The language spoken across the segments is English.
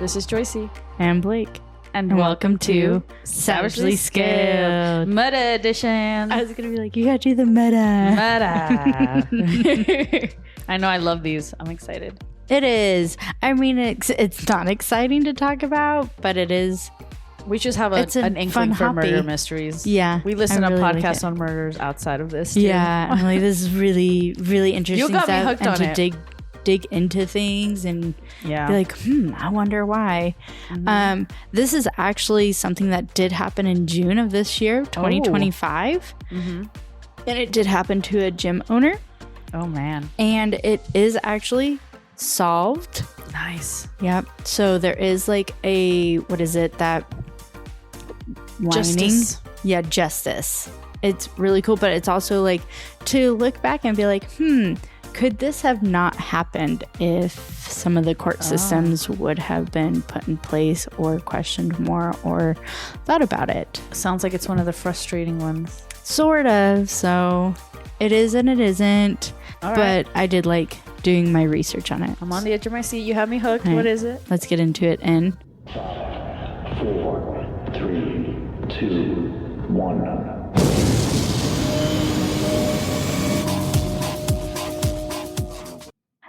This is Joyce and Blake. And welcome to Savagely Scaled Meta Edition. I was going to be like, you got to do the meta. Meta. I know, I love these. I'm excited. It is. I mean, it's not exciting to talk about, but it is. We just have an inkling for murder mysteries. Yeah. We listen to podcasts on murders outside of this too. Yeah. I'm like, this is really, really interesting. You got me hooked on it. Dig into things and be like, I wonder why. Mm-hmm. This is actually something that did happen in June of this year, 2025. Mm-hmm. And it did happen to a gym owner. Oh, man. And it is actually solved. Nice. Yep. So there is like what is it? That justice. Yeah, justice. It's really cool, but it's also like to look back and be like, could this have not happened if some of the court systems would have been put in place or questioned more or thought about it? Sounds like it's one of the frustrating ones. Sort of. So it is and it isn't. All right. But I did like doing my research on it. I'm on the edge of my seat. You have me hooked. Right. What is it? Let's get into it in 5, 4, 3, 2, 1.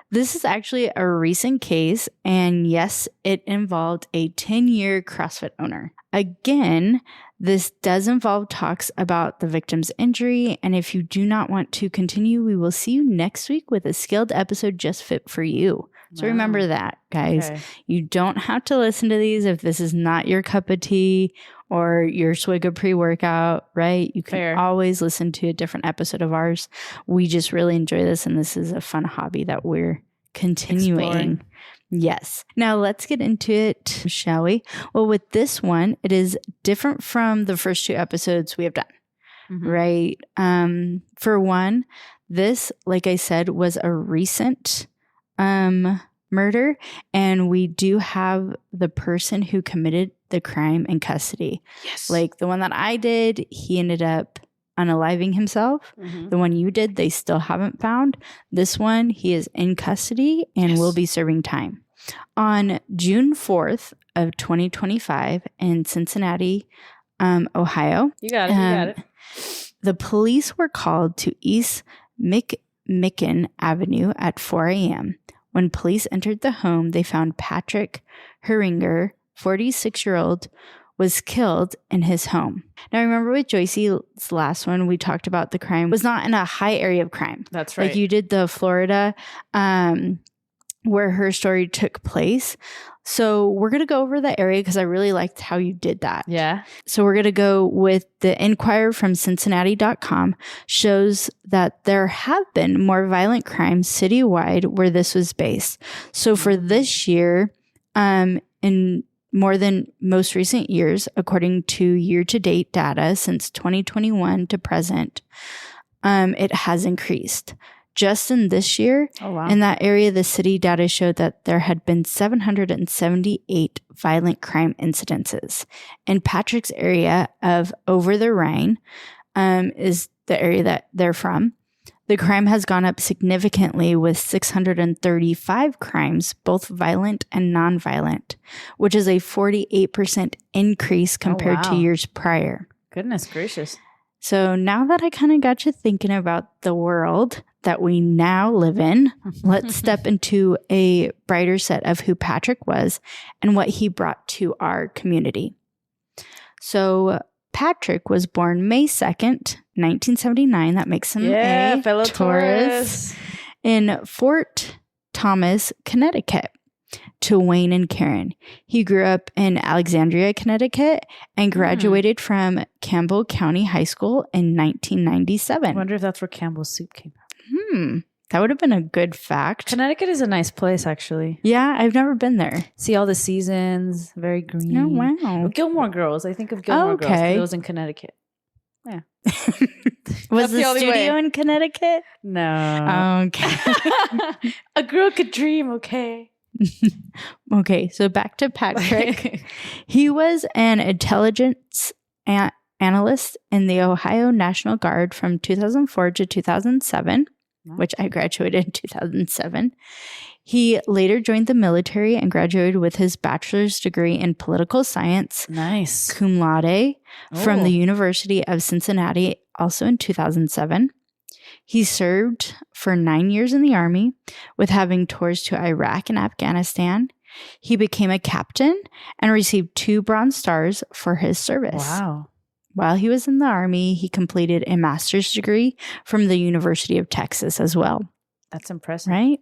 This is actually a recent case, and yes, it involved a 10-year CrossFit owner. Again, this does involve talks about the victim's injury, and if you do not want to continue, we will see you next week with a scaled episode just fit for you. So remember that, guys. Okay. You don't have to listen to these if this is not your cup of tea or your swig of pre-workout, right? You can always listen to a different episode of ours. We just really enjoy this, and this is a fun hobby that we're continuing. Exploring. Yes. Now let's get into it, shall we? Well, with this one, it is different from the first 2 episodes we have done, right? For one, this, like I said, was a recent murder, and we do have the person who committed the crime in custody. Yes. Like the one that I did, he ended up unaliving himself. The one you did, they still haven't found. This one, he is in custody and will be serving time. On June 4th of 2025 in Cincinnati, Ohio. You got it. The police were called to East McMicken Avenue at 4 a.m. When police entered the home, they found Patrick Heringer, 46-year-old, was killed in his home. Now, remember with Joyce's last one, we talked about the crime was not in a high area of crime. That's right. Like you did the Florida, where her story took place. So we're going to go over the area because I really liked how you did that. Yeah. So we're going to go with the Inquirer from Cincinnati.com shows that there have been more violent crimes citywide where this was based. So for this year, in more than most recent years, according to year-to-date data since 2021 to present, it has increased. Just in this year, in that area, the city data showed that there had been 778 violent crime incidences. In Patrick's area of Over the Rhine, is the area that they're from. The crime has gone up significantly with 635 crimes, both violent and nonviolent, which is a 48% increase compared to years prior. Goodness gracious. So now that I kind of got you thinking about the world that we now live in, let's step into a brighter set of who Patrick was and what he brought to our community. So Patrick was born May 2nd, 1979. That makes him a fellow Taurus in Fort Thomas, Connecticut, to Wayne and Karen. He grew up in Alexandria, Connecticut, and graduated from Campbell County High School in 1997. I wonder if that's where Campbell's soup came from. That would have been a good fact. Connecticut is a nice place, actually. Yeah, I've never been there. See all the seasons, very green. Oh, wow. Gilmore Girls. I think of Gilmore Girls. It was in Connecticut. Yeah. Was the studio in Connecticut? No. Okay. A girl could dream, okay? Okay, so back to Patrick. He was an intelligence analyst in the Ohio National Guard from 2004 to 2007. which I graduated in 2007. He later joined the military and graduated with his bachelor's degree in political science, nice, cum laude, from the University of Cincinnati, also in 2007. He served for 9 years in the Army, with having tours to Iraq and Afghanistan. He became a captain and received 2 Bronze Stars for his service. Wow. While he was in the Army, he completed a master's degree from the University of Texas as well. That's impressive. Right?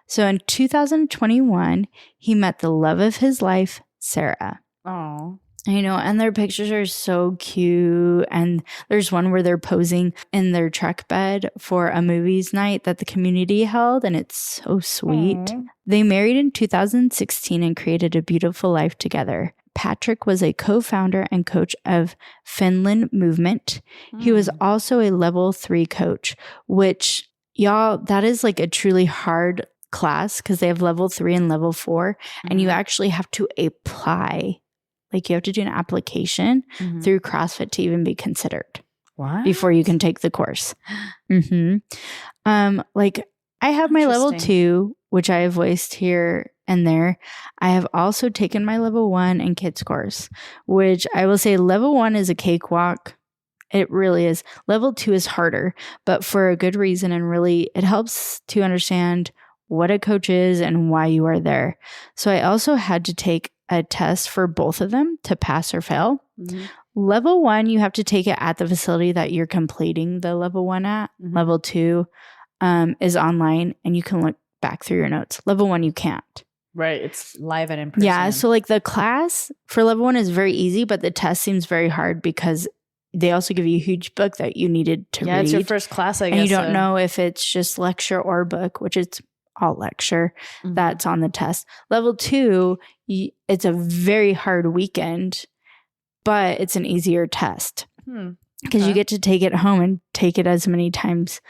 So in 2021, he met the love of his life, Sarah. Oh. I know, and their pictures are so cute. And there's one where they're posing in their truck bed for a movies night that the community held, and it's so sweet. Aww. They married in 2016 and created a beautiful life together. Patrick was a co-founder and coach of Felon Movement. He was also a level 3 coach, which, y'all, that is like a truly hard class because they have level 3 and level 4, and you actually have to apply. Like you have to do an application through CrossFit to even be considered. What? Before you can take the course. Like I have my level 2, which I have voiced here and there. I have also taken my level 1 and kids course, which I will say level 1 is a cakewalk. It really is. Level 2 is harder, but for a good reason. And really it helps to understand what a coach is and why you are there. So I also had to take a test for both of them to pass or fail. Level 1, you have to take it at the facility that you're completing the level 1 at. Level 2 is online and you can look back through your notes. Level 1, you can't. Right. It's live and in person. Yeah. So like the class for level 1 is very easy, but the test seems very hard because they also give you a huge book that you needed to read. Yeah, it's your first class, I guess. And you don't know if it's just lecture or book, which it's all lecture that's on the test. Level 2, it's a very hard weekend, but it's an easier test because you get to take it home and take it as many times.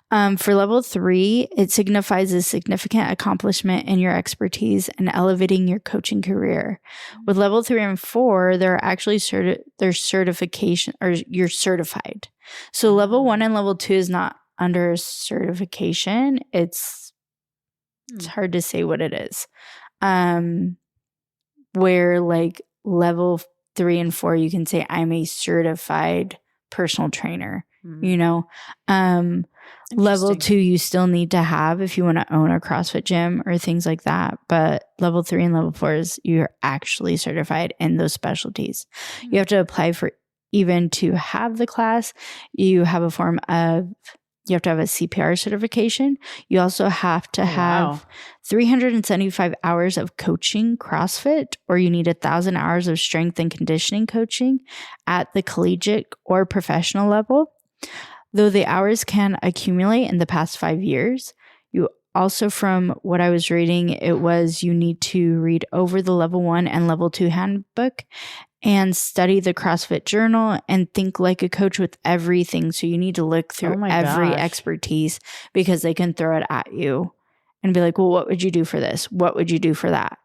For level 3, it signifies a significant accomplishment in your expertise and elevating your coaching career. With level 3 and 4, they're actually there's certification, or you're certified. So level 1 and level 2 is not under a certification. It's hard to say what it is. Where like level 3 and 4, you can say I'm a certified personal trainer, you know. Level 2, you still need to have if you want to own a CrossFit gym or things like that. But level 3 and level 4 is you're actually certified in those specialties. You have to apply for even to have the class. You have a form of You have to have a CPR certification. You also have to have 375 hours of coaching CrossFit, or you need 1,000 hours of strength and conditioning coaching at the collegiate or professional level. Though the hours can accumulate in the past 5 years, you also, from what I was reading, it was you need to read over the level 1 and level 2 handbook and study the CrossFit journal and think like a coach with everything. So you need to look through every expertise, because they can throw it at you and be like, well, what would you do for this? What would you do for that?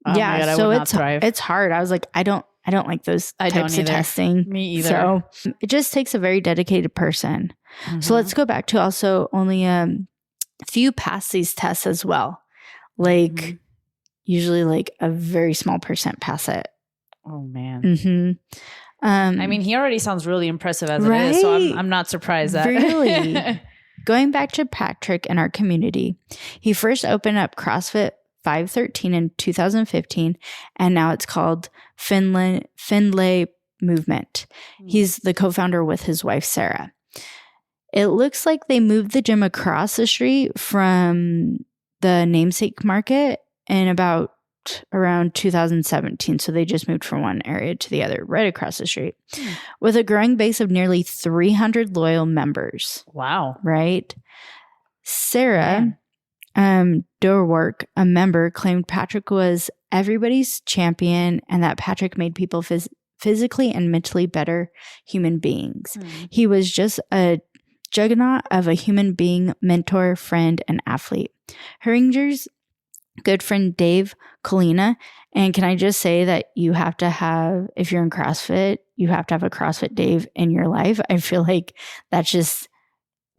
Oh my God, so it's hard. I was like, I don't like those types of testing. Me either. So it just takes a very dedicated person. So let's go back to also only few pass these tests as well. Like usually like a very small percent pass it. Oh man. I mean, he already sounds really impressive as it is, so I'm not surprised that. Really. Going back to Patrick and our community, he first opened up CrossFit 513 in 2015, and now it's called Felon Movement. He's the co-founder with his wife, Sarah. It looks like they moved the gym across the street from the namesake market in about around 2017. So they just moved from one area to the other, right across the street, with a growing base of nearly 300 loyal members. Wow. Right? Sarah Dorwork, a member, claimed Patrick was everybody's champion and that Patrick made people physically and mentally better human beings. He was just a juggernaut of a human being, mentor, friend, and athlete. Heringer's good friend Dave Colina, and can I just say that you have to have, if you're in CrossFit, you have to have a CrossFit Dave in your life. I feel like that's just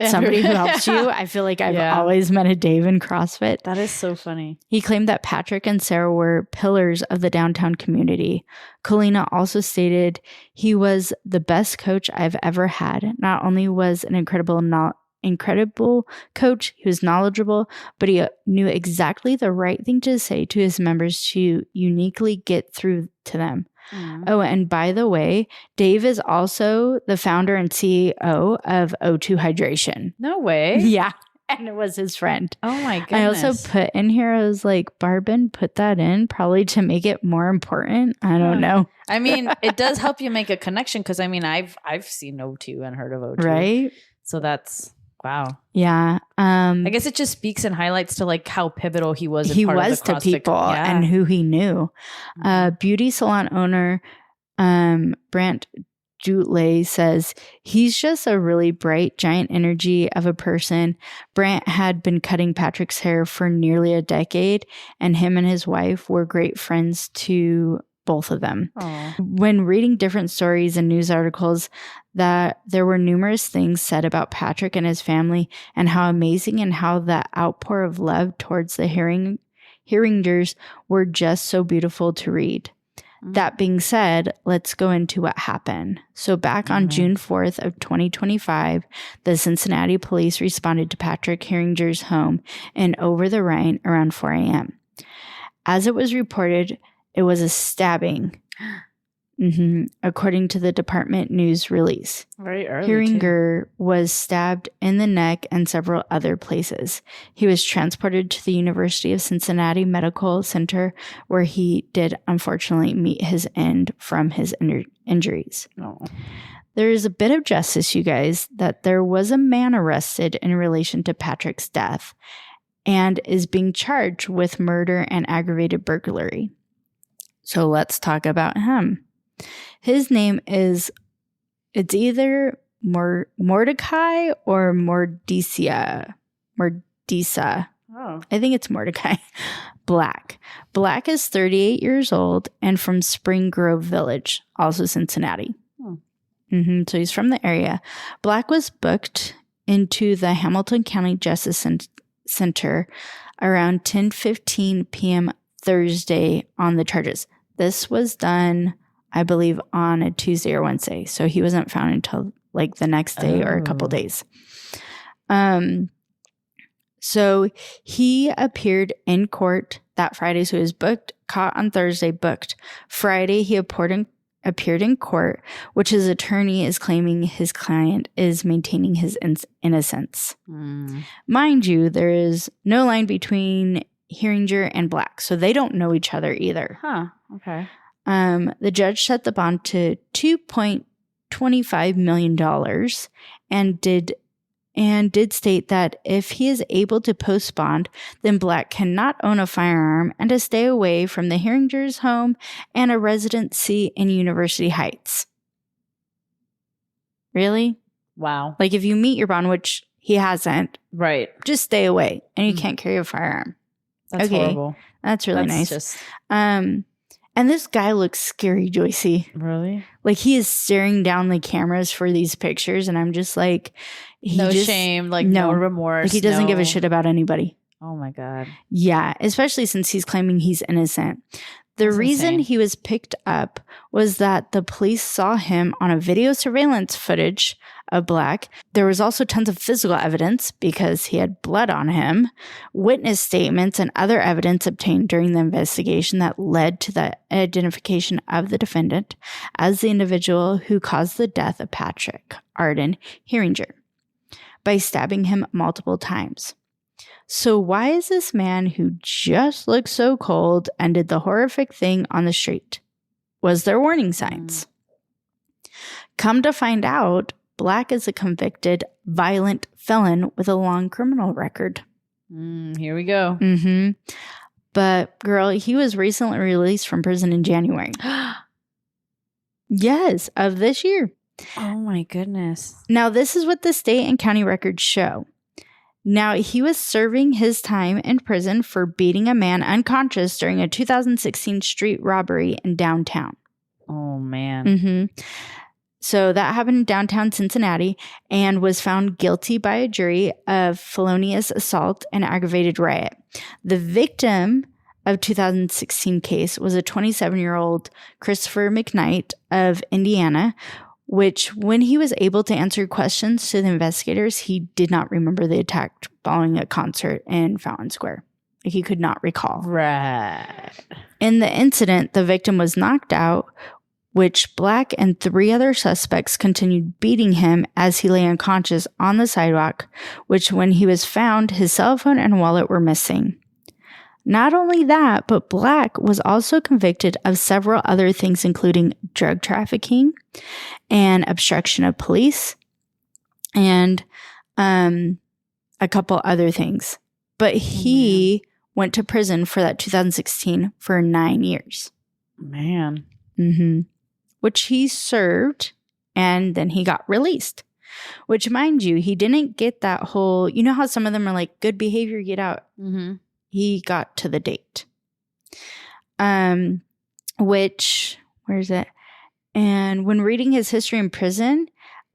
somebody who helps you. I feel like I've always met a Dave in CrossFit. That is so funny. He claimed that Patrick and Sarah were pillars of the downtown community. Colina also stated, he was the best coach I've ever had. Not only was an incredible coach, he was knowledgeable, but he knew exactly the right thing to say to his members to uniquely get through to them. Oh, and by the way, Dave is also the founder and CEO of O2 Hydration. No way. Yeah. And it was his friend. Oh my goodness. I also put in here, I was like, Barbin put that in probably to make it more important. I don't know. I mean, it does help you make a connection because I mean, I've seen O2 and heard of O2. Right. So that's wow. Yeah. I guess it just speaks and highlights to like how pivotal he was. He was to people and who he knew. Beauty salon owner Brant Jutley says he's just a really bright, giant energy of a person. Brant had been cutting Patrick's hair for nearly a decade, and him and his wife were great friends to both of them. Aww. When reading different stories and news articles, that there were numerous things said about Patrick and his family and how amazing and how that outpour of love towards the Heringers were just so beautiful to read. That being said, let's go into what happened. So back on June 4th of 2025, the Cincinnati police responded to Patrick Heringer's home in Over the Rhine around 4 a.m. As it was reported, it was a stabbing, according to the department news release. Very early. Heringer was stabbed in the neck and several other places. He was transported to the University of Cincinnati Medical Center, where he did unfortunately meet his end from his injuries. Oh. There is a bit of justice, you guys, that there was a man arrested in relation to Patrick's death and is being charged with murder and aggravated burglary. So let's talk about him. His name is, it's either Mordecai or Mordisa. Oh. I think it's Mordecai. Black. Black is 38 years old and from Spring Grove Village, also Cincinnati. So he's from the area. Black was booked into the Hamilton County Justice Center around 10:15 p.m. Thursday on the charges. This was done, I believe, on a Tuesday or Wednesday. So he wasn't found until like the next day or a couple days. So he appeared in court that Friday. So he was booked, caught on Thursday, booked. Friday, he appeared in court, which his attorney is claiming his client is maintaining his innocence. Mind you, there is no line between Heringer and Black, so they don't know each other either. Okay. The judge set the bond to $2.25 million and did state that if he is able to post bond, then Black cannot own a firearm and to stay away from the Heringers' home and a residency in University Heights. Really? Wow. Like if you meet your bond, which he hasn't, right? Just stay away and you can't carry a firearm. That's horrible. That's really nice. And this guy looks scary, Joycey. Really? Like he is staring down the cameras for these pictures, and I'm just like, no shame, like no remorse. Like he doesn't give a shit about anybody. Oh my God. Yeah, especially since he's claiming he's innocent. The reason he was picked up was that the police saw him on a video surveillance footage of Black. There was also tons of physical evidence because he had blood on him, witness statements, and other evidence obtained during the investigation that led to the identification of the defendant as the individual who caused the death of Patrick Arden Heringer by stabbing him multiple times. So why is this man who just looked so cold and did the horrific thing on the street? Was there warning signs? Come to find out, Black is a convicted, violent felon with a long criminal record. Here we go. But girl, he was recently released from prison in January. Yes, of this year. Oh my goodness. Now, this is what the state and county records show. Now, he was serving his time in prison for beating a man unconscious during a 2016 street robbery in downtown. Oh, man. So that happened in downtown Cincinnati and was found guilty by a jury of felonious assault and aggravated riot. The victim of 2016 case was a 27-year-old Christopher McKnight of Indiana, which when he was able to answer questions to the investigators, he did not remember the attack following a concert in Fountain Square. He could not recall. Right. In the incident, the victim was knocked out, which Black and 3 other suspects continued beating him as he lay unconscious on the sidewalk, which when he was found, his cell phone and wallet were missing. Not only that, but Black was also convicted of several other things, including drug trafficking and obstruction of police and a couple other things. But he went to prison for that 2016 for 9 years. Man. Mm-hmm. Which he served, and then he got released. Which, mind you, he didn't get that whole, you know how some of them are like, good behavior, get out. Mm-hmm. He got to the date. Which, where is it? And when reading his history in prison,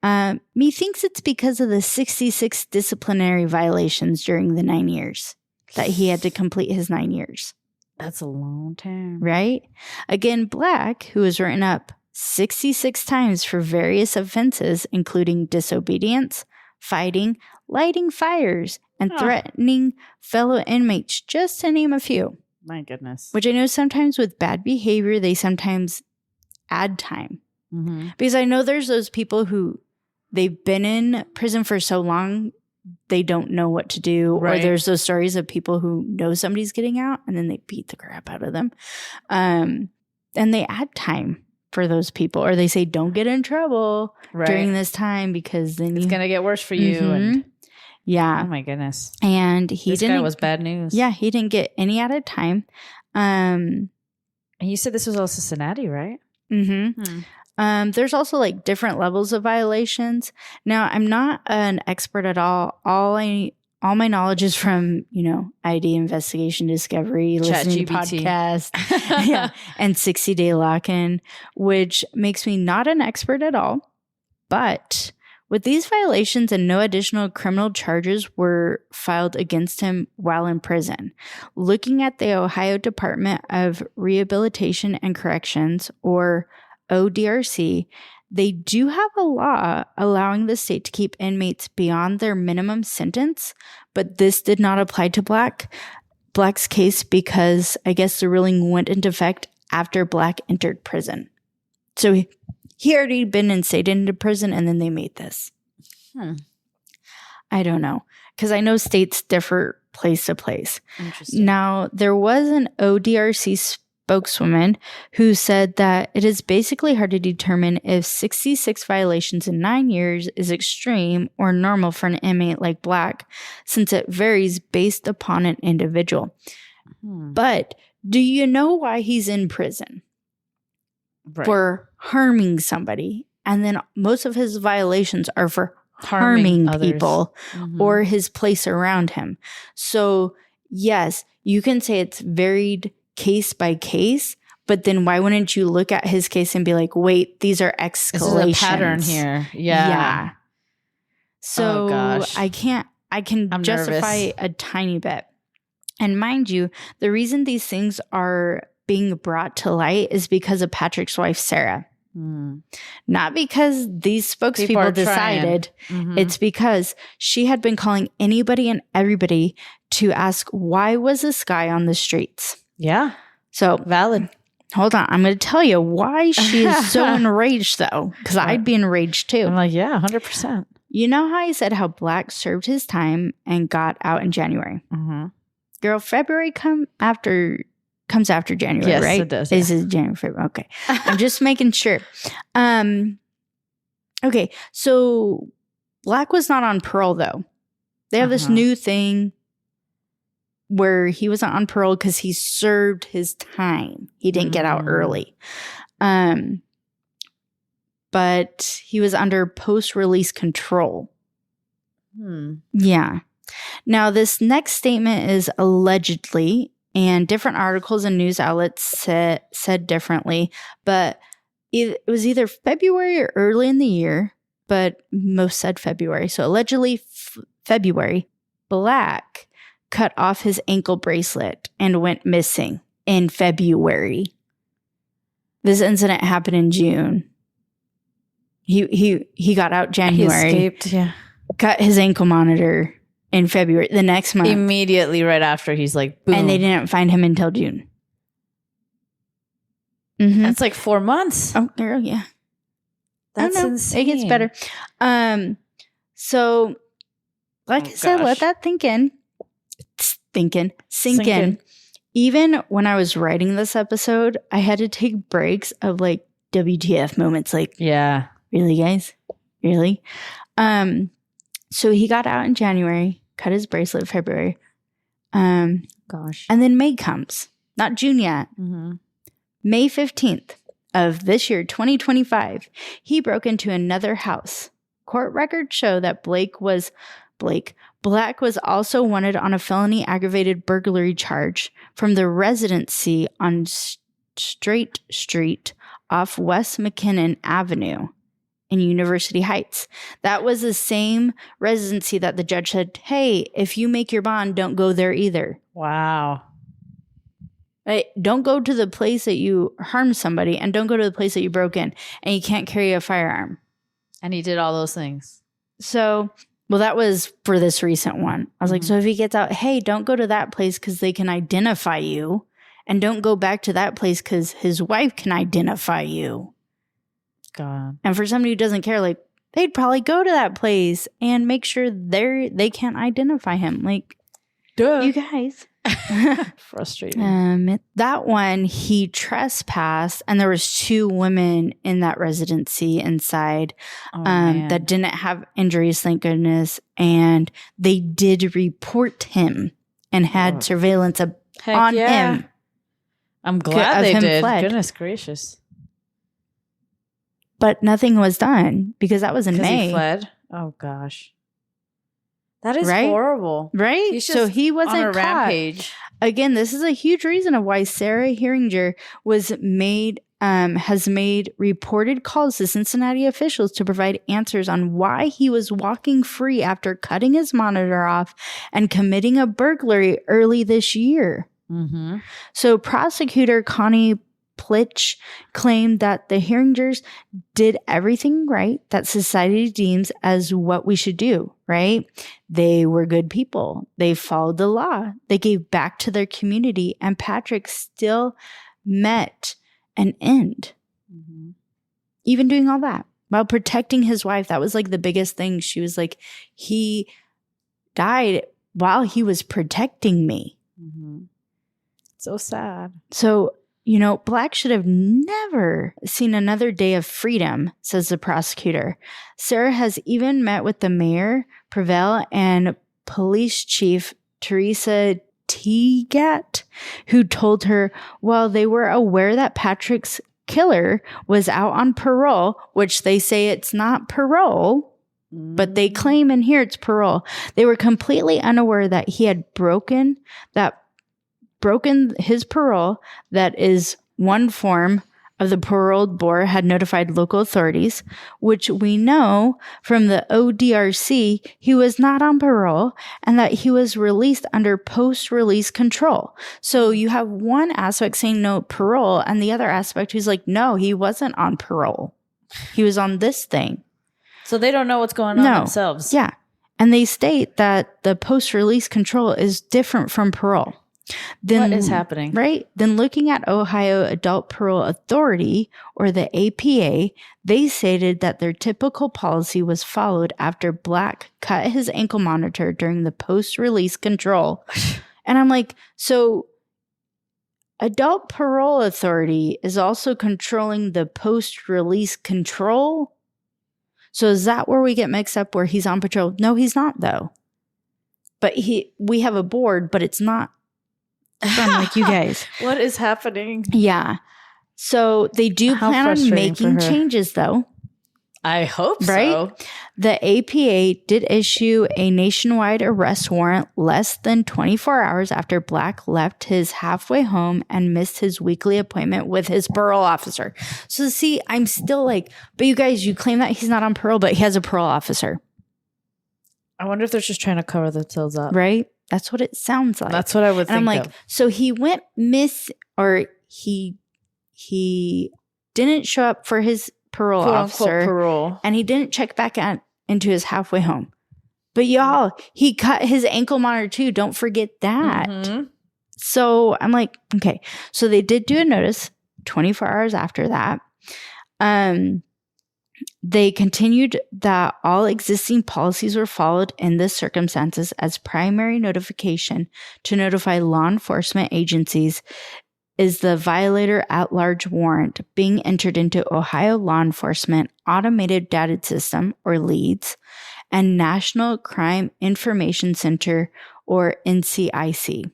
methinks it's because of the 66 disciplinary violations during the 9 years that he had to complete his 9 years. That's a long time. Right? Again, Black, who was written up 66 times for various offenses, including disobedience, fighting, lighting fires, and threatening fellow inmates, just to name a few. My goodness. Which I know sometimes with bad behavior, they sometimes add time. Mm-hmm. Because I know there's those people who they've been in prison for so long, they don't know what to do. Right. Or there's those stories of people who know somebody's getting out and then they beat the crap out of them. And they add time for those people, or they say, don't get in trouble during this time because then it's going to get worse for you. Mm-hmm. And yeah. Oh my goodness. And this guy was bad news. Yeah. He didn't get any added time. And you said this was all Cincinnati, right? Mm-hmm. There's also like different levels of violations. Now, I'm not an expert at all. All my knowledge is from, ID investigation discovery, listening to podcasts, and 60-day lock-in, which makes me not an expert at all. But with these violations and no additional criminal charges were filed against him while in prison, looking at the Ohio Department of Rehabilitation and Corrections, or ODRC, they do have a law allowing the state to keep inmates beyond their minimum sentence, but this did not apply to Black's case because I guess the ruling went into effect after Black entered prison. So he already been instated into prison and then they made this. I don't know, because I know states differ place to place. Interesting. Now, there was an ODRC spokeswoman who said that it is basically hard to determine if 66 violations in 9 years is extreme or normal for an inmate like Black, since it varies based upon an individual. But do you know why he's in prison? For harming somebody. And then most of his violations are for harming people or his place around him. So yes, you can say it's varied case by case, but then why wouldn't you look at his case and be like, wait, these are escalations. This is a pattern here. Yeah. So I can justify nervous. a tiny bit. And mind you, the reason these things are being brought to light is because of Patrick's wife, Sarah. Not because these spokespeople decided. It's because she had been calling anybody and everybody to ask, why was this guy on the streets? Yeah. So valid. Hold on. I'm going to tell you why she is so enraged, though, because I'd be enraged too. I'm like, yeah, 100%. You know how I said how Black served his time and got out in January? Girl, February comes after January, yes, right? It does. Is it January, February? Okay. I'm just making sure. Okay. So Black was not on parole, though. They have this new thing where he wasn't on parole because he served his time. He didn't get out early. But he was under post-release control. Yeah. Now, this next statement is allegedly, and different articles and news outlets said differently, but it was either February or early in the year, but most said February. So allegedly February, Black cut off his ankle bracelet and went missing in February. This incident happened in June. He got out January. He escaped, yeah. Got his ankle monitor in February, the next month. Immediately right after, he's like, boom. And they didn't find him until June. Mm-hmm. That's like 4 months. Oh, girl, yeah. That's insane. It gets better. So, like I said, let that sink in. Even when I was writing this episode, I had to take breaks of like WTF moments. Like, yeah, really, guys? Really? So he got out in January, cut his bracelet in February. Gosh. And then May comes. Not June yet. Mm-hmm. May 15th of this year, 2025, he broke into another house. Court records show that Black was also wanted on a felony aggravated burglary charge from the residency on Straight Street off West McKinnon Avenue in University Heights. That was the same residency that the judge said, hey, if you make your bond, don't go there either. Wow. Right? Don't go to the place that you harmed somebody, and don't go to the place that you broke in, and you can't carry a firearm. And he did all those things. So, well, that was for this recent one. I was like, so if he gets out, hey, don't go to that place because they can identify you, and don't go back to that place because his wife can identify you. God. And for somebody who doesn't care, like, they'd probably go to that place and make sure they can't identify him. Like, duh. You guys. Frustrating. That one, he trespassed, and there was 2 women in that residency inside that didn't have injuries, thank goodness, and they did report him and had surveillance on him. I'm glad they did. Fled. Goodness gracious. But nothing was done because that was in May. He fled? Oh gosh. That is horrible. Right? So he wasn't on a caught. Rampage. Again, this is a huge reason of why Sarah Heringer has made reported calls to Cincinnati officials to provide answers on why he was walking free after cutting his monitor off and committing a burglary early this year. Mm-hmm. So prosecutor Connie Plitch claimed that the Heringers did everything right that society deems as what we should do, right? They were good people. They followed the law. They gave back to their community, and Patrick still met an end. Mm-hmm. Even doing all that while protecting his wife. That was like the biggest thing. She was like, he died while he was protecting me. Mm-hmm. So sad. So, you know, Black should have never seen another day of freedom, says the prosecutor. Sarah has even met with the mayor, Prevail, and police chief, Teresa Teagat, who told her while they were aware that Patrick's killer was out on parole, which they say it's not parole, but they claim in here it's parole. They were completely unaware that he had broken his parole. That is one form of the paroled board had notified local authorities, which we know from the ODRC he was not on parole and that he was released under post-release control. So you have one aspect saying no parole and the other aspect who's like, no, he wasn't on parole. He was on this thing. So they don't know what's going on themselves. Yeah. And they state that the post-release control is different from parole. Then, what is happening? Right? Then looking at Ohio Adult Parole Authority, or the APA, they stated that their typical policy was followed after Black cut his ankle monitor during the post-release control. And I'm like, so Adult Parole Authority is also controlling the post-release control? So is that where we get mixed up where he's on patrol? No, he's not, though. But we have a board, but it's not from like you guys. What is happening? Yeah. So they do plan on making changes, though. I hope right? so. The APA did issue a nationwide arrest warrant less than 24 hours after Black left his halfway home and missed his weekly appointment with his parole officer. So see, I'm still like, but you guys, you claim that he's not on parole, but he has a parole officer. I wonder if they're just trying to cover themselves up. Right? That's what it sounds like. That's what I would think I'm like, of. so he went or he didn't show up for his parole Quote, officer, unquote, parole. and he didn't check back into his halfway home. But y'all, he cut his ankle monitor too. Don't forget that. Mm-hmm. So I'm like, okay. So they did do a notice 24 hours after that. They continued that all existing policies were followed in this circumstances as primary notification to notify law enforcement agencies is the violator at large warrant being entered into Ohio Law Enforcement Automated Data System, or LEADS, and National Crime Information Center, or NCIC.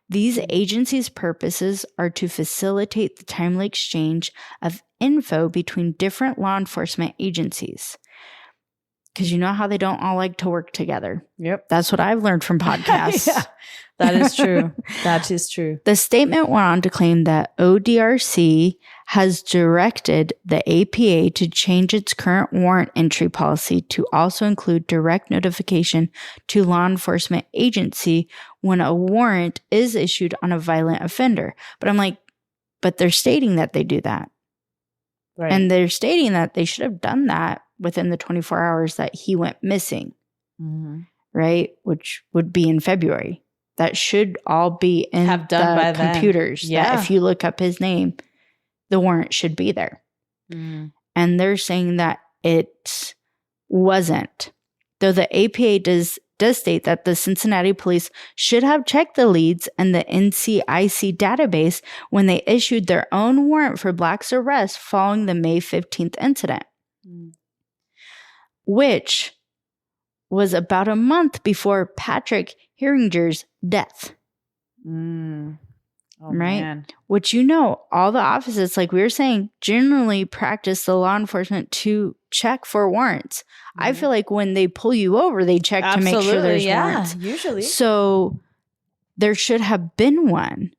These agencies' purposes are to facilitate the timely exchange of info between different law enforcement agencies. Because you know how they don't all like to work together. Yep. That's what I've learned from podcasts. Yeah, that is true. That is true. The statement went on to claim that ODRC has directed the APA to change its current warrant entry policy to also include direct notification to law enforcement agency when a warrant is issued on a violent offender. But I'm like, but they're stating that they do that. Right. And they're stating that they should have done that within the 24 hours that he went missing, right? Which would be in February. That should all be in the computers. Yeah. That if you look up his name, the warrant should be there. And they're saying that it wasn't. Though the APA does state that the Cincinnati police should have checked the leads and the NCIC database when they issued their own warrant for Black's arrest following the May 15th incident, which was about a month before Patrick Heringer's death. Oh, right? Man. Which, you know, all the offices, like we were saying, generally practice the law enforcement to check for warrants. I feel like when they pull you over, they check to make sure there's warrants. Usually. So there should have been one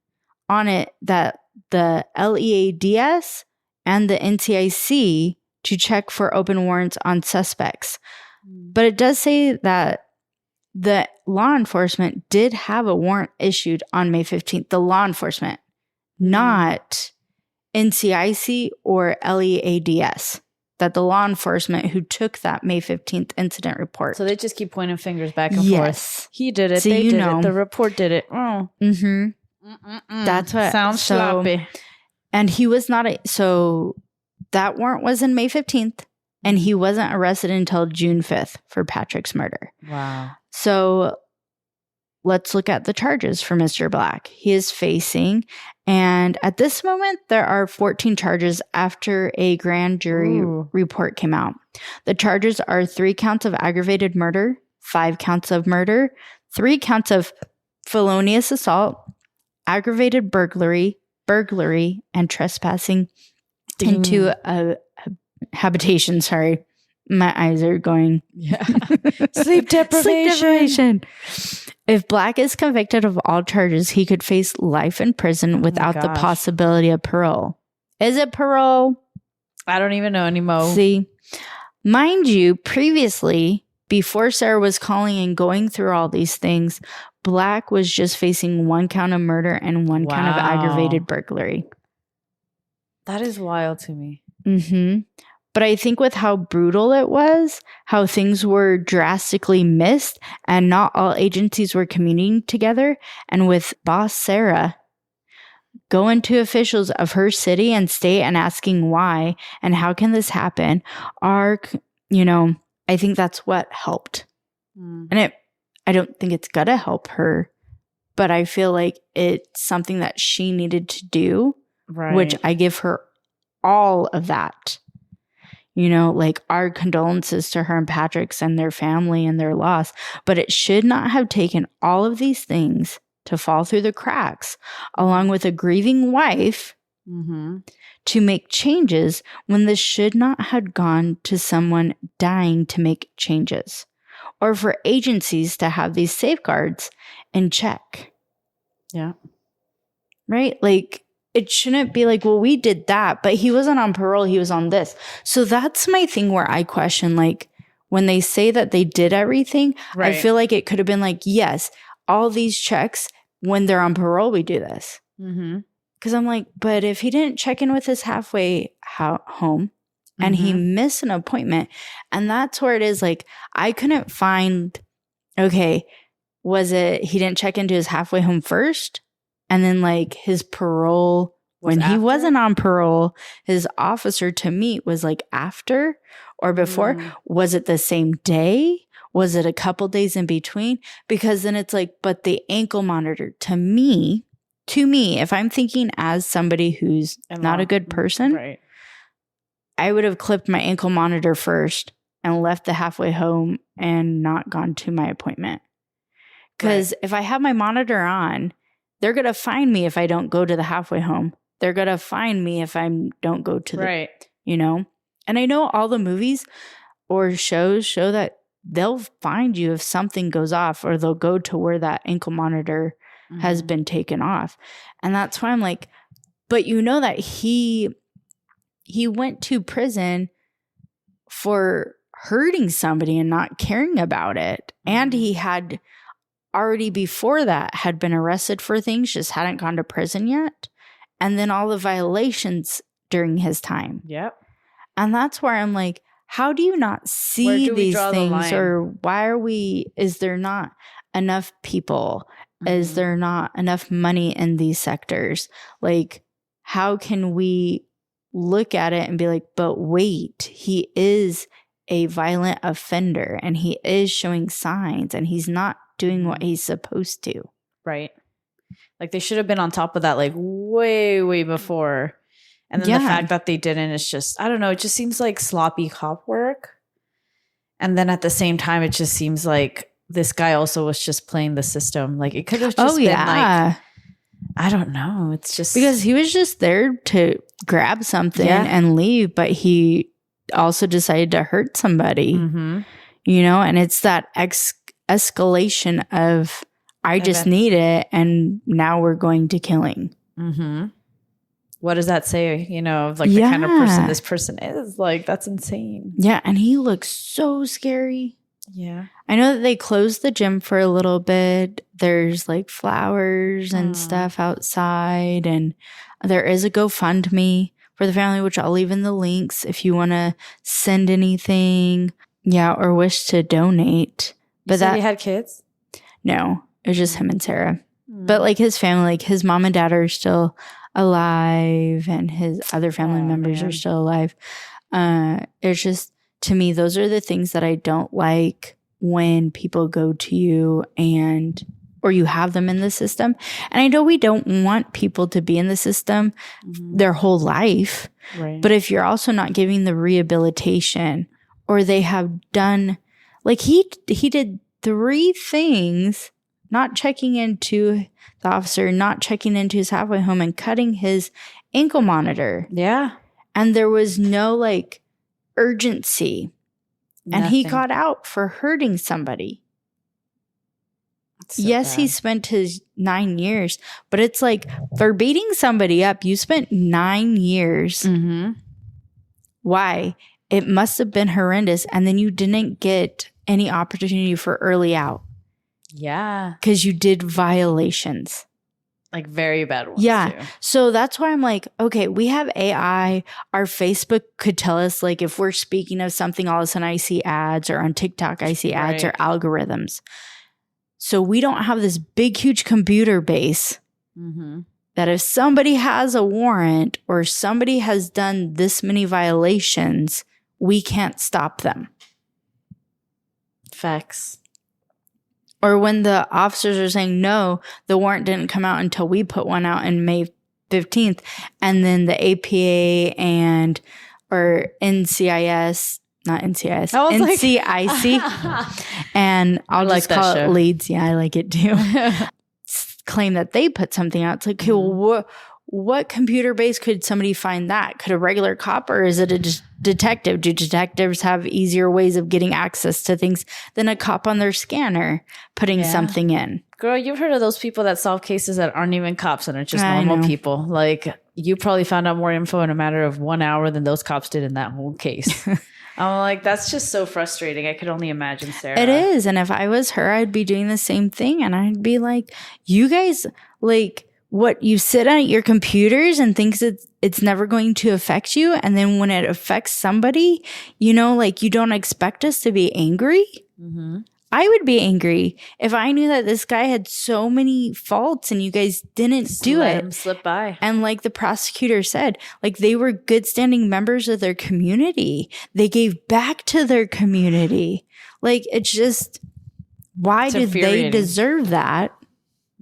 on it that the LEADS and the NCIC to check for open warrants on suspects. But it does say that the law enforcement did have a warrant issued on May 15th. The law enforcement, not NCIC or LEADS. That the law enforcement who took that May 15th incident report. So they just keep pointing fingers back and forth. He did it. So they did it. The report did it. Oh. That's what sounds sloppy. And he was not so that warrant was in May 15th, and he wasn't arrested until June 5th for Patrick's murder. Wow. So let's look at the charges for Mr. Black. He is facing, and at this moment, there are 14 charges after a grand jury report came out. The charges are 3 counts of aggravated murder, 5 counts of murder, 3 counts of felonious assault, aggravated burglary, and trespassing into a habitation. Sorry. My eyes are going. Yeah. Sleep deprivation. If Black is convicted of all charges, he could face life in prison without the possibility of parole. Is it parole? I don't even know anymore. See, mind you, previously, before Sarah was calling and going through all these things, Black was just facing 1 count of murder and 1 count of aggravated burglary. That is wild to me. But I think with how brutal it was, how things were drastically missed, and not all agencies were communicating together, and with boss Sarah going to officials of her city and state and asking why and how can this happen, I think that's what helped. And I don't think it's gonna help her, but I feel like it's something that she needed to do, which I give her all of that. Like our condolences to her and Patrick's and their family and their loss. But it should not have taken all of these things to fall through the cracks, along with a grieving wife to make changes when this should not have gone to someone dying to make changes, or for agencies to have these safeguards in check. Yeah. Right? Like, it shouldn't be like, well, we did that, but he wasn't on parole. He was on this. So that's my thing where I question, like, when they say that they did everything, I feel like it could have been like, yes, all these checks, when they're on parole, we do this. Because I'm like, but if he didn't check in with his halfway home and he missed an appointment, and that's where it is, like, I couldn't find, okay, was it he didn't check into his halfway home first? And then, like, his parole, when he wasn't on parole, his officer to meet was, like, after or before. Was it the same day? Was it a couple days in between? Because then it's like, but the ankle monitor, to me, if I'm thinking as somebody who's not a good person, I would have clipped my ankle monitor first and left the halfway home and not gone to my appointment. Because if I have my monitor on, they're going to find me if I don't go to the halfway home. They're going to find me if I don't go to the, you know? And I know all the movies or shows show that they'll find you if something goes off, or they'll go to where that ankle monitor has been taken off. And that's why I'm like, but you know that he went to prison for hurting somebody and not caring about it. And he had already before that had been arrested for things, just hadn't gone to prison yet. And then all the violations during his time. Yep. And that's where I'm like, how do you not see these things? Or why is there not enough people? Is there not enough money in these sectors? Like, how can we look at it and be like, but wait, he is a violent offender and he is showing signs and he's not doing what he's supposed to. Right. Like, they should have been on top of that, like, way, way before. And then the fact that they didn't is just, I don't know, it just seems like sloppy cop work. And then at the same time, it just seems like this guy also was just playing the system. Like, it could have just been like, I don't know. It's just because he was just there to grab something and leave, but he also decided to hurt somebody, you know? And it's that escalation of, I just need it, and now we're going to killing. What does that say, you know, of like the kind of person this person is? Like, that's insane. Yeah, and he looks so scary. Yeah. I know that they closed the gym for a little bit. There's like flowers and stuff outside, and there is a GoFundMe for the family, which I'll leave in the links if you want to send anything, or wish to donate. But he had kids? No, it was just him and Sarah. But like his family, like his mom and dad are still alive, and his other family members are still alive. It's just, to me, those are the things that I don't like when people go to you or you have them in the system. And I know we don't want people to be in the system their whole life. Right. But if you're also not giving the rehabilitation, or they have done, like he did 3 things, not checking into the officer, not checking into his halfway home, and cutting his ankle monitor. Yeah. And there was no like urgency. Nothing. And he got out for hurting somebody. So yes, bad. he spent his 9 years, but it's like, for beating somebody up, you spent 9 years. Why? It must have been horrendous. And then you didn't get any opportunity for early out. Yeah. Because you did violations. Like very bad ones. Yeah. Too. So that's why I'm like, okay, we have AI. Our Facebook could tell us, like, if we're speaking of something, all of a sudden I see ads, or on TikTok I see ads or algorithms. So we don't have this big, huge computer base that if somebody has a warrant or somebody has done this many violations, we can't stop them. Facts. Or when the officers are saying, no, the warrant didn't come out until we put one out in May 15th. And then the APA or NCIS, not NCIS, NCIC. And I'll just call it leads. Yeah, I like it too. Claim that they put something out. It's like, okay, well, what computer base could somebody find that? Could a regular cop, or is it a detective? Do detectives have easier ways of getting access to things than a cop on their scanner putting something in? Girl, you've heard of those people that solve cases that aren't even cops and are just normal people. Like, you probably found out more info in a matter of 1 hour than those cops did in that whole case. I'm like, that's just so frustrating. I could only imagine, Sarah. It is. And if I was her, I'd be doing the same thing. And I'd be like, you guys, like, what, you sit at your computers and thinks it's never going to affect you. And then when it affects somebody, you know, like, you don't expect us to be angry. Mm-hmm. I would be angry if I knew that this guy had so many faults and you guys didn't do it. Let him slip by. And like the prosecutor said, like, they were good standing members of their community. They gave back to their community. Like, it's just, why did they deserve that?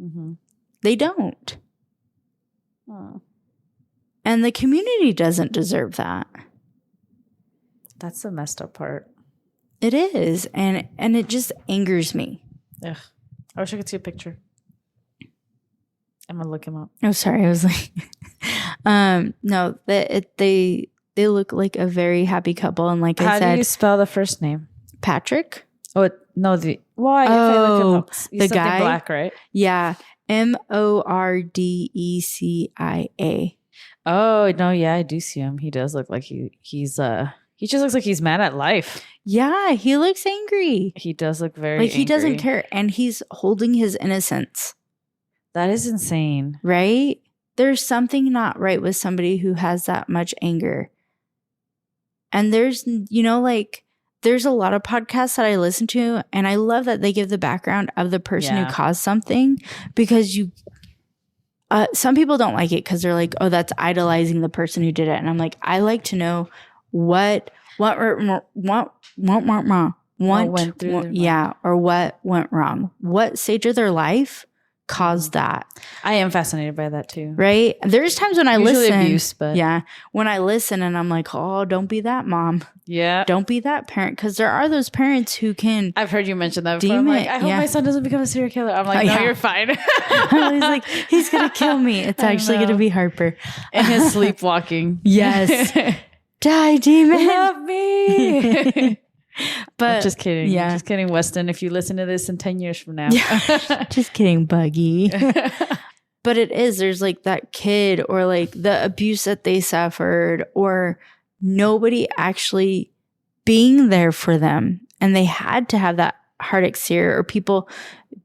Mm-hmm. They don't. Oh. And the community doesn't deserve that. That's the messed up part. It is. And it just angers me. Ugh. I wish I could see a picture. I'm going to look him up. Oh, sorry. I was like, no, they look like a very happy couple. And like I said. How do you spell the first name? Patrick? Oh, no. Why? If I look him up, the guy. Black, right? Yeah. Mordecia. Oh, no. Yeah, I do see him. He does look like he just looks like he's mad at life. Yeah, he looks angry. He does look very like, he angry. doesn't care. And he's holding his innocence. That is insane. Right? There's something not right with somebody who has that much anger. And there's, you know, like, there's a lot of podcasts that I listen to, and I love that they give the background of the person who caused something, because some people don't like it because they're like, oh, that's idolizing the person who did it. And I'm like, I like to know what went wrong. What stage of their life caused that? I am fascinated by that too. Right? There's times when I listen. Abuse, but when I listen and I'm like, oh, don't be that mom. Yeah. Don't be that parent. Because there are those parents who can. I've heard you mention that before. I'm like, I hope my son doesn't become a serial killer. I'm like, no, you're fine. He's like, he's going to kill me. It's actually going to be Harper. And his sleepwalking. Yes. Die, demon. Love me. But I'm just kidding. Yeah. Just kidding, Weston. If you listen to this in 10 years from now. Just kidding, Buggy. But it is. There's like that kid, or like the abuse that they suffered, or nobody actually being there for them. And they had to have that heart exterior, or people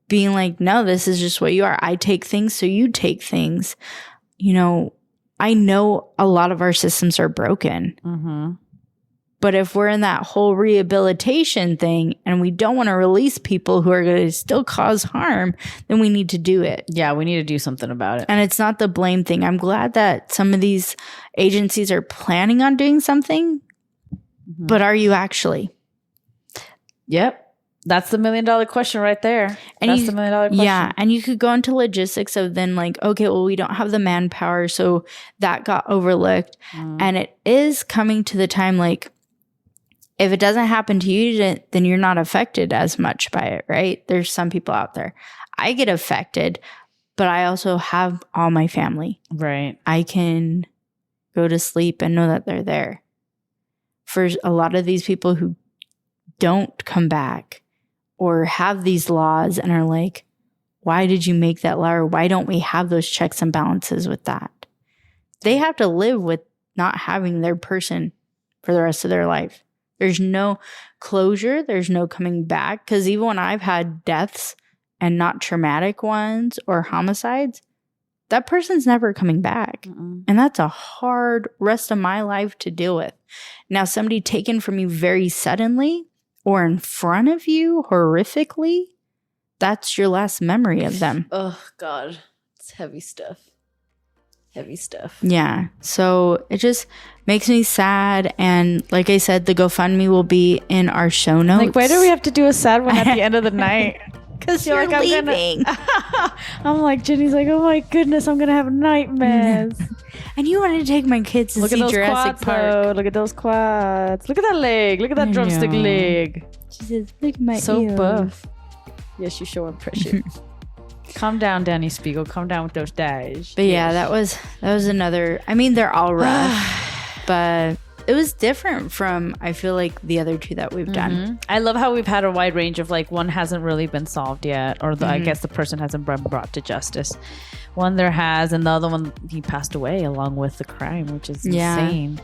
being like, no, this is just what you are. I take things, so you take things. You know, I know a lot of our systems are broken. Mm-hmm. But if we're in that whole rehabilitation thing and we don't want to release people who are going to still cause harm, then we need to do it. Yeah, we need to do something about it. And it's not the blame thing. I'm glad that some of these agencies are planning on doing something, but are you actually? Yep. That's the $1 million question right there. And that's the $1 million question. Yeah. And you could go into logistics of then like, okay, well, we don't have the manpower, so that got overlooked. And it is coming to the time, like, if it doesn't happen to you, then you're not affected as much by it, right? There's some people out there. I get affected, but I also have all my family. Right. I can go to sleep and know that they're there. For a lot of these people who don't come back or have these laws and are like, why did you make that law? Or why don't we have those checks and balances with that? They have to live with not having their person for the rest of their life. There's no closure. There's no coming back. Because even when I've had deaths and not traumatic ones or homicides, that person's never coming back. And that's a hard rest of my life to deal with. Now, somebody taken from you very suddenly or in front of you horrifically, that's your last memory of them. Oh, God. It's heavy stuff. Heavy stuff. Yeah. So it just makes me sad. And like I said, the GoFundMe will be in our show notes. Like, why do we have to do a sad one at the end of the night? Because you're like, leaving. I'm like, Jenny's like, oh my goodness, I'm going to have nightmares. And you wanted to take my kids to see Jurassic Park. Look at those quads. Look at that leg. Look at that drumstick leg. She says, look at my so buff. Yes, you show impression. Calm down, Danny Spiegel. Calm down with those days. But yeah, that was another. I mean, they're all rough, but it was different from, I feel like, the other two that we've done. I love how we've had a wide range of, like, one hasn't really been solved yet, or I guess the person hasn't been brought to justice. One there has, and the other one, he passed away along with the crime, which is insane.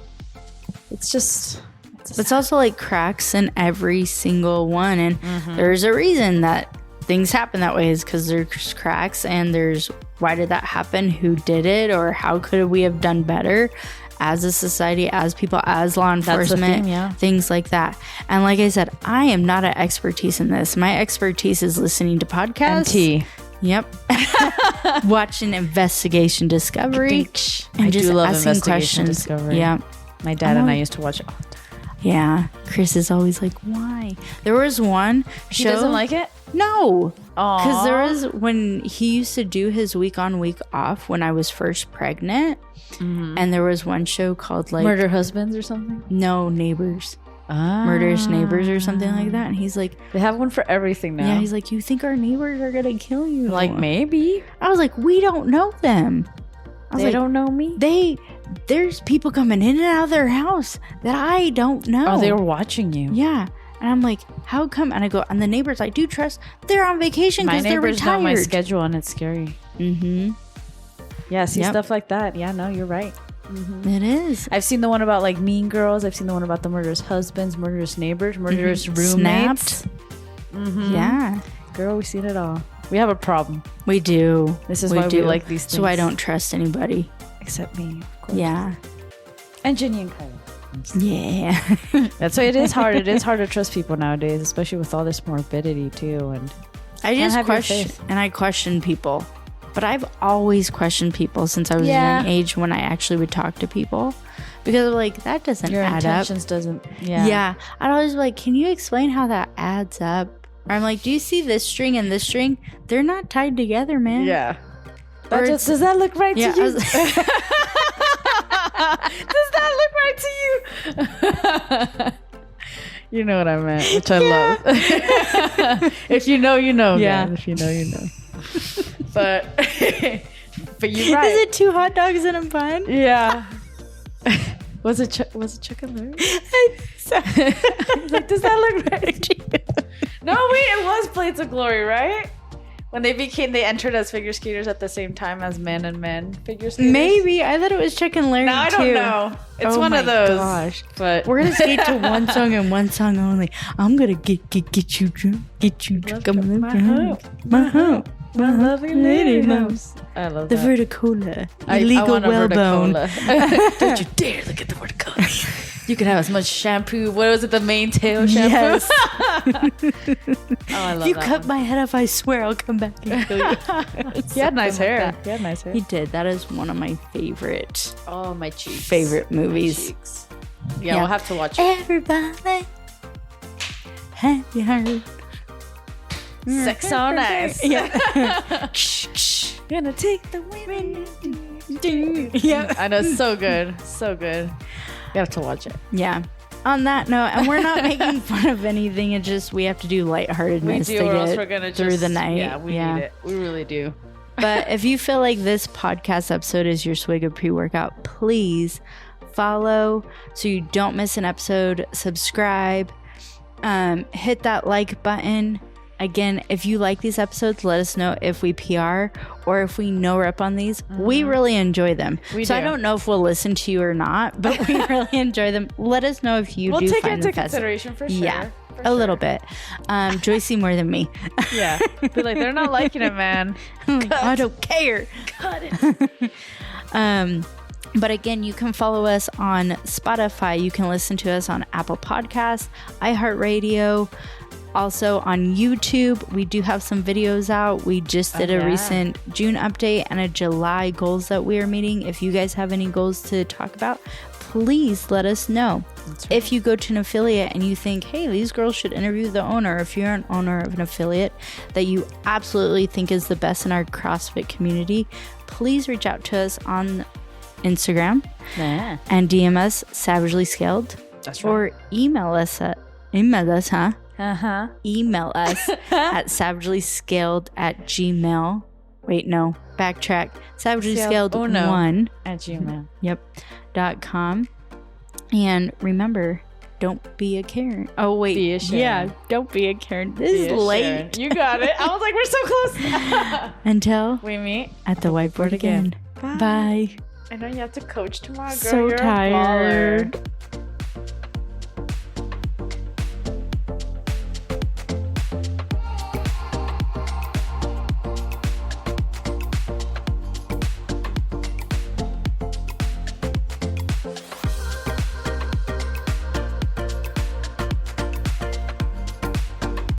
It's just... It's also like cracks in every single one, and there's a reason that things happen that way, is because there's cracks, and there's why did that happen, who did it, or how could we have done better as a society, as people, as law enforcement, things like that. And like I said, I am not an expertise in this. My expertise is listening to podcasts. Yep. Watching Investigation Discovery. I do love Investigation Discovery. Yeah. My dad and I used to watch it all the time. Yeah. Chris is always like, why? There was one show. He doesn't like it? No. Because there was, when he used to do his week on, week off when I was first pregnant. And there was one show called like Murder Husbands or something? No, Neighbors. Murderous Neighbors or something like that. And he's like, they have one for everything now. Yeah, he's like, you think our neighbors are gonna kill you? Like, maybe. I was like, we don't know them. They don't know me? There's people coming in and out of their house that I don't know. Oh, they were watching you. Yeah. And I'm like, how come? And I go, and the neighbors I do trust, they're on vacation because they're retired. My neighbors know my schedule, and it's scary. Yeah, see stuff like that. Yeah, no, you're right. It is. I've seen the one about like Mean Girls. I've seen the one about the murderous husbands, murderous neighbors, murderous roommates. Yeah. Girl, we've seen it all. We have a problem. We do. This is why we like these things. So I don't trust anybody. Except me, of course. Yeah. And Ginny and Kyla. Yeah. That's why it is hard. It is hard to trust people nowadays, especially with all this morbidity too. And I just question people. But I've always questioned people since I was a young age when I actually would talk to people. Because I'm like, that doesn't your add intentions up. Doesn't, Yeah. I'd always be like, can you explain how that adds up? Or I'm like, do you see this string and this string? They're not tied together, man. Yeah. Does that look right to you? Does that look right to you? You know what I meant, which I love. If you know, you know. Yeah. Man. If you know, you know. But you're right. Is it 2 hot dogs and a bun? Yeah. Was it chicken Larry? Like, does that look right to you? No, wait, it was Plates of Glory, right? When they entered as figure skaters at the same time as men and men figure skaters. Maybe. I thought it was Chicken Larry, I don't know. It's one of those. Gosh. But we're gonna skate to one song and one song only. I'm gonna get you drunk, get you drunk. My hump. My lovely lady loves. I love the that. Verticola. Illegal whalebone. Don't you dare look at the Verticola. You can have as much shampoo. What was it? The main tail shampoo? Yes. I love you that cut one. my head off, I swear I'll come back and kill you. He had nice hair. He did. That is one of my favorite. Oh, my cheeks. Favorite movies. My cheeks. Yeah, we'll have to watch it. Everybody, have you heard? Sex on Ice. Yeah. Gonna take the women. Yeah. I know, so good. So good. You have to watch it. Yeah. On that note, and we're not making fun of anything. It's just we have to do lightheartedness to get through the night. Yeah, we need it. We really do. But if you feel like this podcast episode is your swig of pre-workout, please follow so you don't miss an episode. Subscribe. Hit that like button. Again, if you like these episodes, let us know if we PR or if we no rep on these. We really enjoy them. We do. I don't know if we'll listen to you or not, but we really enjoy them. Let us know if you do find them. We'll take it into consideration for sure. Yeah, a little bit. Joyce more than me. Yeah. Be like, they're not liking it, man. I don't care. Cut it. But again, you can follow us on Spotify. You can listen to us on Apple Podcasts, iHeartRadio. Also on YouTube, we do have some videos out. We just did a recent June update and a July goals that we are meeting. If you guys have any goals to talk about, please let us know. Right. If you go to an affiliate and you think, hey, these girls should interview the owner, if you're an owner of an affiliate that you absolutely think is the best in our CrossFit community, please reach out to us on Instagram and DM us Savagely Scaled. That's right. Or email us at email us at savagelyscaled@gmail.com. Wait, no. Backtrack. SavagelyScaled1 at Gmail. .com. And remember, don't be a Karen. Oh, wait. Be a Sharon. Yeah, don't be a Karen. This is late. Sharon. You got it. I was like, we're so close. Until we meet at the whiteboard again. Bye. I know you have to coach tomorrow, girl. So You're tired. a baller.